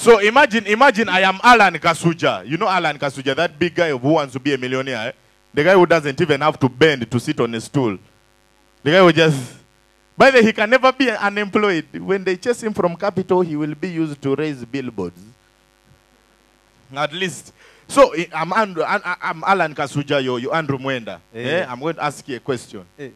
So imagine I am Alan Kasujja. You know Alan Kasujja, that big guy who wants to be a millionaire. Eh? The guy who doesn't even have to bend to sit on a stool. The guy who just... By the way, he can never be unemployed. When they chase him from Capitol, he will be used to raise billboards. At least. So, I'm Alan Kasujja, you Andrew Mwenda. Hey. I'm going to ask you a question. Hey,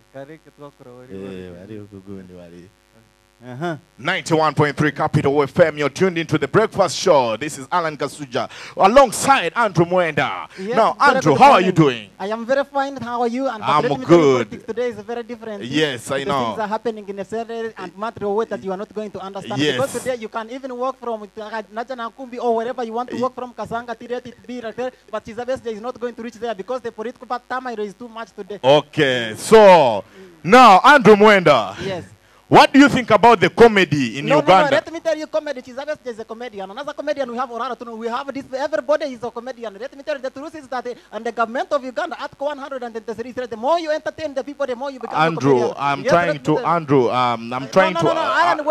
91.3 Capital FM, you're tuned into the breakfast show. This is Alan Kasujja alongside Andrew Mwenda. Yes, now, Andrew, how are you doing? I am very fine. How are you? And I'm good. Today is very different. Yes, I know. Things are happening in a certain and matter way that you are not going to understand. Yes. Because today you can even walk from Nachanakumbi or wherever you want to walk from Kasanga to be right there, but Chizabes is not going to reach there because the political tamai is too much today. Okay, so now, Andrew Mwenda. Yes. What do you think about the comedy in Uganda? No, let me tell you, comedy. Chizabes is a comedian. Another comedian we have Orara. We have this. Everybody is a comedian. Let me tell you, the truth is that and the government of Uganda, Article 133, the more you entertain the people, the more you become Andrew, a comedian. I'm trying to. Andrew, I'm trying to. No, Aaron,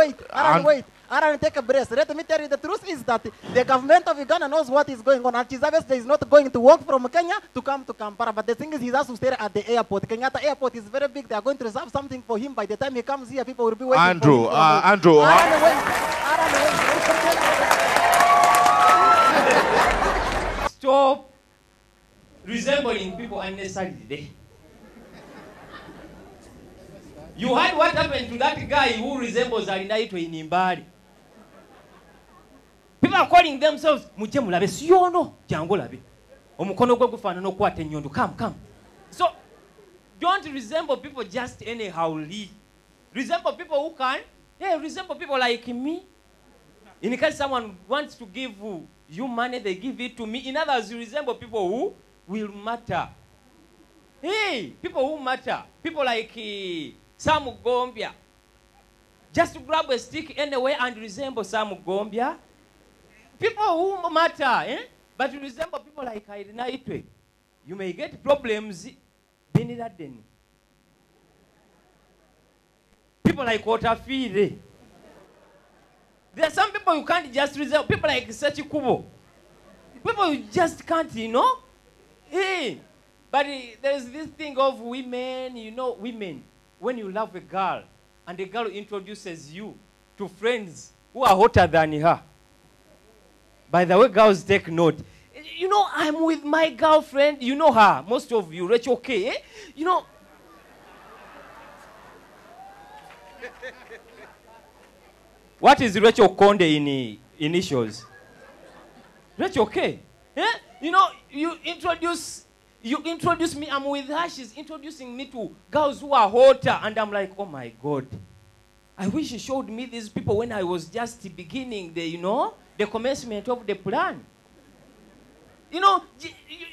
wait. Aaron, take a breath. Let me tell you, the truth is that the government of Uganda knows what is going on. Chizabes is not going to walk from Kenya to come to Kampala. But the thing is, he has to stay at the airport. Kenyatta airport is very big. They are going to reserve something for him. By the time he comes here, people will be waiting Andrew, for him. Andrew. Aaron, wait. Stop resembling people unnecessarily. You heard what happened to that guy who resembles Alinaito in Imbari. People are calling themselves Mujemulabe Siono Jangolabe. Omukono gwe gufana no kwate nyondo. Come. So don't resemble people just anyhow. Resemble people who can. Yeah, resemble people like me. In case someone wants to give you money, they give it to me. In other words, you resemble people who will matter. Hey, people who matter. People like Sam Gombia. Just to grab a stick anyway and resemble Sam Gombia. People who matter, eh? But you resemble people like Idringi. You may get problems. People like Otafide. There are some people you can't just resemble. People like Sechi Kubo. People you just can't, you know? Hey. But there's this thing of women, you know, women. When you love a girl, and the girl introduces you to friends who are hotter than her. By the way, girls, take note. You know, I'm with my girlfriend. You know her. Most of you, Rachel K. Eh? You know. What is Rachel Konde in initials? Rachel K. Eh? You know, you introduce me, I'm with her, she's introducing me to girls who are hotter, and I'm like, oh my God. I wish she showed me these people when I was just beginning the, you know, the commencement of the plan. You know,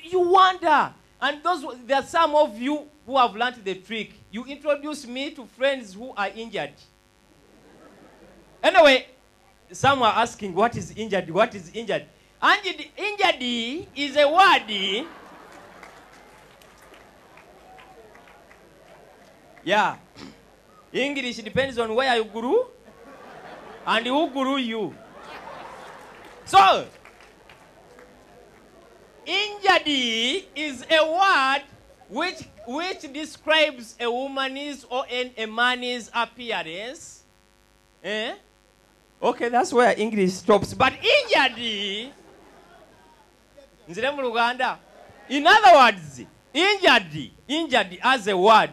you wonder. And there are some of you who have learned the trick. You introduce me to friends who are injured. Anyway, some are asking, what is injured? What is injured? Injured is a word. Yeah. English depends on where you grew and who grew you. So, injured is a word which describes a woman's or a man's appearance. Eh? Okay, that's where English stops. But injured, in other words, injured as a word.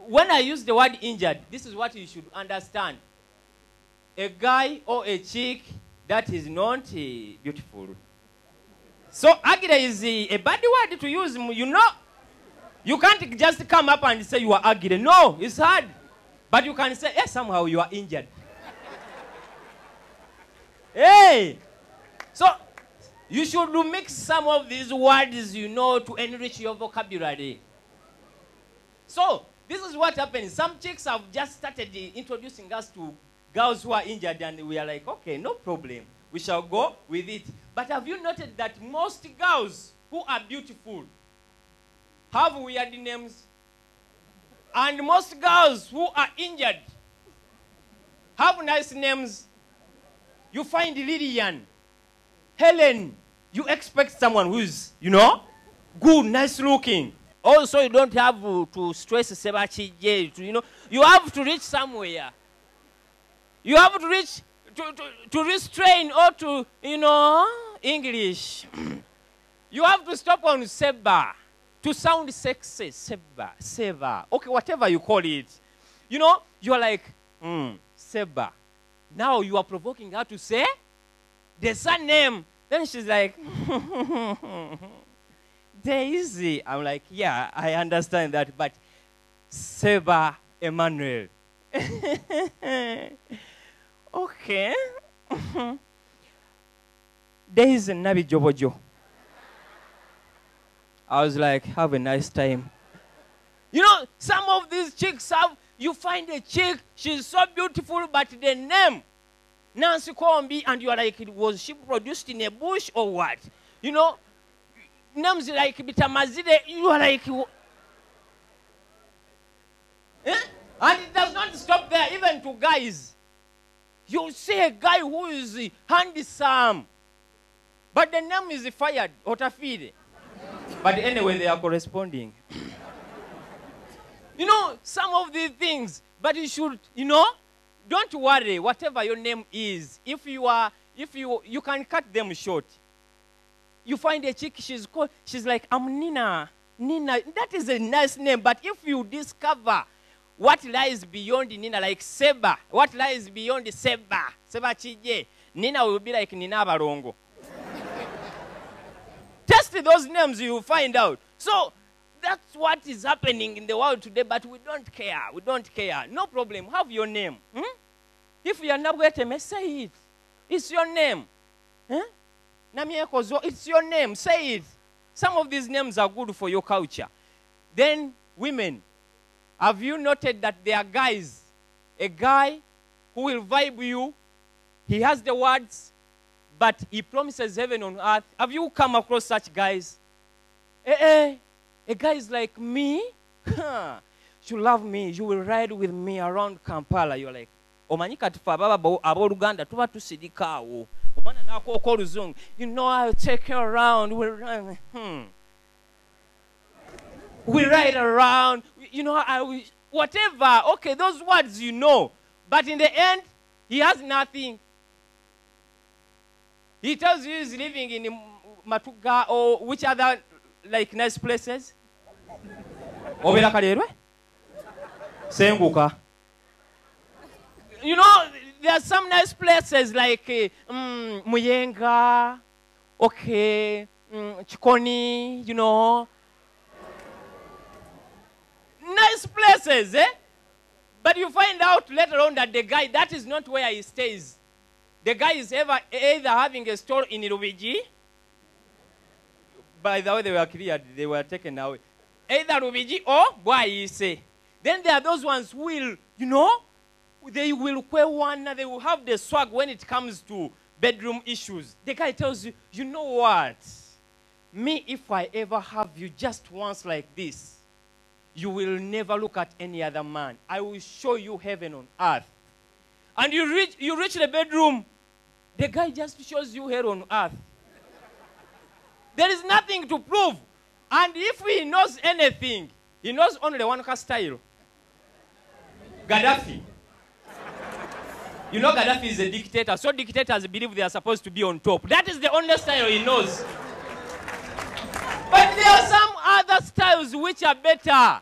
When I use the word injured, this is what you should understand. A guy or a chick that is not beautiful. So, ugly is a bad word to use, you know. You can't just come up and say you are ugly. No, it's hard. But you can say, hey, somehow you are injured. Hey! So, you should mix some of these words, you know, to enrich your vocabulary. So, this is what happens. Some chicks have just started introducing us to girls who are injured, and we are like, okay, no problem. We shall go with it. But have you noted that most girls who are beautiful have weird names? And most girls who are injured have nice names. You find Lillian. Helen, you expect someone who's, good, nice looking. Also, you don't have to stress Sebachije. You have to reach somewhere. You have to reach, to restrain or to, English. You have to stop on Seba. To sound sexy, Seba. Okay, whatever you call it. You're like, Seba. Now you are provoking her to say the surname. Then she's like, Daisy. I'm like, yeah, I understand that, but Seba Emmanuel. Okay. Daisy Nabi Jobojo. I was like, have a nice time. Some of these chicks you find a chick, she's so beautiful, but the name, Nancy Kombi, and you're like, was she produced in a bush or what? Names like Bitamazide, you are like, eh? And it does not stop there, even to guys. You see a guy who is handsome, but the name is fired, Otafide. But anyway, they are corresponding. Some of these things, but you should, don't worry, whatever your name is, if you can cut them short. You find a chick, she's like, I'm Nina. Nina, that is a nice name, but if you discover what lies beyond Nina, like Seba, what lies beyond Seba Chije, Nina will be like Nina Barongo. Test those names, you will find out. So, that's what is happening in the world today, but we don't care. We don't care. No problem. Have your name. If you are not going to say it. It's your name. It's your name. Say it. Some of these names are good for your culture. Then, women, have you noted that there are guys, a guy who will vibe you, he has the words, but he promises heaven on earth. Have you come across such guys? A guy is like, me? You love me. You will ride with me around Kampala. You're like, Omanyika tufa baba abo Uganda tuba tusidika awo. Omwana nako okoluzungu. I'll take you around. We ride around. Whatever. Okay, those words you know. But in the end, he has nothing. He tells you he's living in Matuga or which other like nice places. Obera Kalerwe? Senguka. There are some nice places like Muyenga, okay, Chikoni, Nice places, eh? But you find out later on that the guy, that is not where he stays. The guy is either having a store in Rubiji. By the way, they were cleared, they were taken away. Either Rubiji or Bwaise. Then there are those ones who will, they will they will have the swag when it comes to bedroom issues. The guy tells you, you know what? Me, if I ever have you just once like this, you will never look at any other man. I will show you heaven on earth. And you reach the bedroom, the guy just shows you hell on earth. There is nothing to prove. And if he knows anything, he knows only one style. Gaddafi. Gaddafi is a dictator. So dictators believe they are supposed to be on top. That is the only style he knows. But there are some other styles which are better.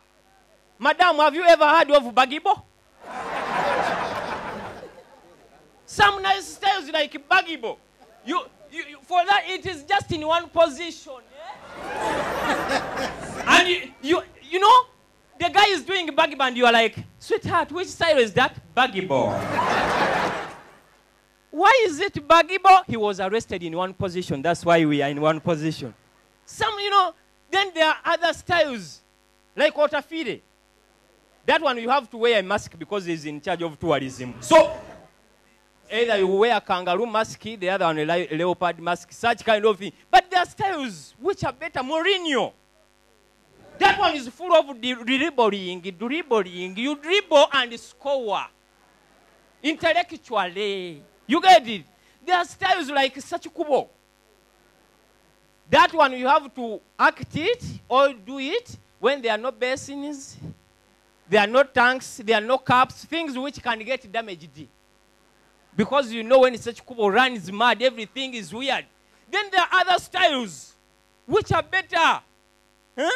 Madam, have you ever heard of Bagibo? Some nice styles like Bagibo. For that, it is just in one position. Yeah? And the guy is doing Bagibo and you are like, sweetheart, which style is that? Bagibo. Why is it Bagibo? He was arrested in one position. That's why we are in one position. Some, then there are other styles, like Otafide. That one you have to wear a mask because he's in charge of tourism. So, either you wear a kangaroo mask, the other one a leopard mask, such kind of thing. But there are styles which are better. Mourinho. That one is full of dribbling. You dribble and score. Intellectually. You get it? There are styles like Sachukubo. That one you have to act it or do it when there are no basins, there are no tanks, there are no cups, things which can get damaged. Because you know when such couple runs mad, everything is weird. Then there are other styles which are better. Huh?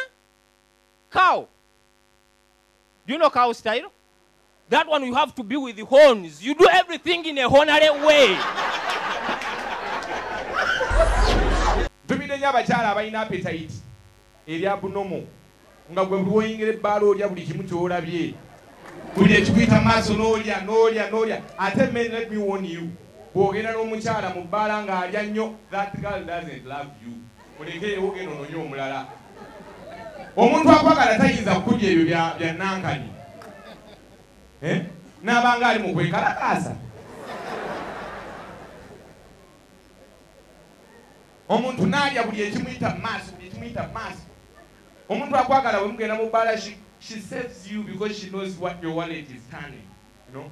Cow. Do you know cow style? That one you have to be with the horns. You do everything in a honorary way. Tumidenya abakyala abalina appetite erya bunomo nga gwe buli woyingira ebbaala olya buli kimu kyolabye buli ekikuyita maaso n'olya ate men, let me warn you, bw'ogenda n'omukyala mu bbaala ng'alya nnyo, that girl doesn't love you. Mulekeyo ogenda ononye omulala. Omuntu akwagala tayinza kulya ebyo bya nankani. N'abanga ali mu kwekalakaasa. Omuntu n'alya buli ekimuyita maaso. Omuntu akwagala bwe mugenda mu bbaala, she saves you because she knows what your wallet is turning. You know?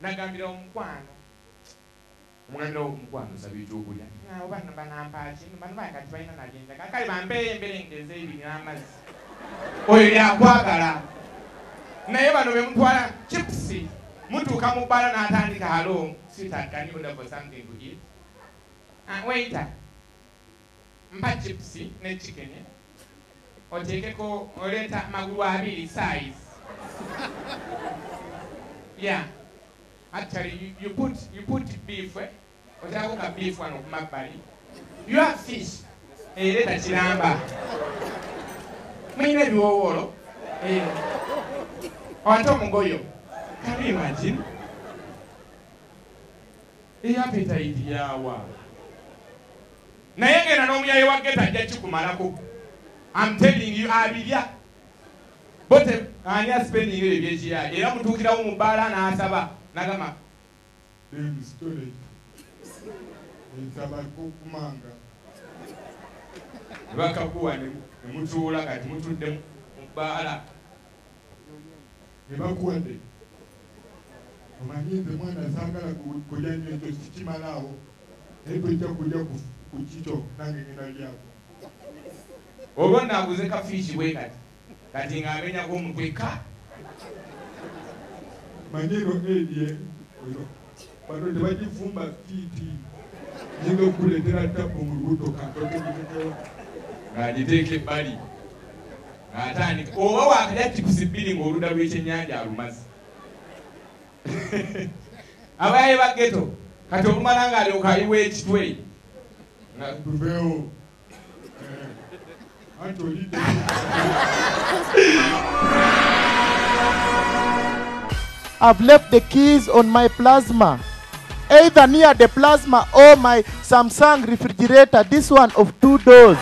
Nagambira omukwano. Omugambira omukwano saba ekyokulya. Oba banampaaki, bano kati balina nagenda. Kakale bampeeyo emberengeze ebiri n'amazzi. Oyo yakwagala. Naye bano be mutwala chipsi. Mutuuka mu bbaala n'atandika, hello, sweetheart, can you order for something to eat? Waiter. Mpa chipsi ne chicken. Otekeko oleta magulu abiri size. Yeah. Actually, you put beef. Otako ka beef wano kumabali. You have fish. Leta kiramba. Mwine biwowolo. Owato mugoyo. Can you imagine? Appetite yawa. Naye ngena n'omuyaye wa geta ajja kikumalako. I'm telling you, abirya. Bote ani spending ebyo ebyekiyaye. Era mutuukirawo mu bbaala n'asaba. Nagamba, storage. Nsaba kukumanga. Bakakuwa ne mutuula kati mutudde mu bbaala. Ne bakuwadde. Omanyi nze mwana saagala kulya nnyo ekyo sikimalaawo. Naye tojja kulya ku kikyo nange ngenda lyako. Olwo naaguze ka fishi bwe kati ng'amenyako omutwe ka. Manyero edye bano tebagifumba fiiti nyinga okuleetera tapu mu lubuto kantokeekewo ng'agiteeka ebbali ng'atandika oba waakalya tipusi bbiri ng'oludda lw'ekyennyanja alumazi. Abayaye ba ghetto kati olumala ng'alyoka ayiwa ekitwe nga tuveewo. I've left the keys on my plasma, either near the plasma or my Samsung refrigerator, this one of 2 doors.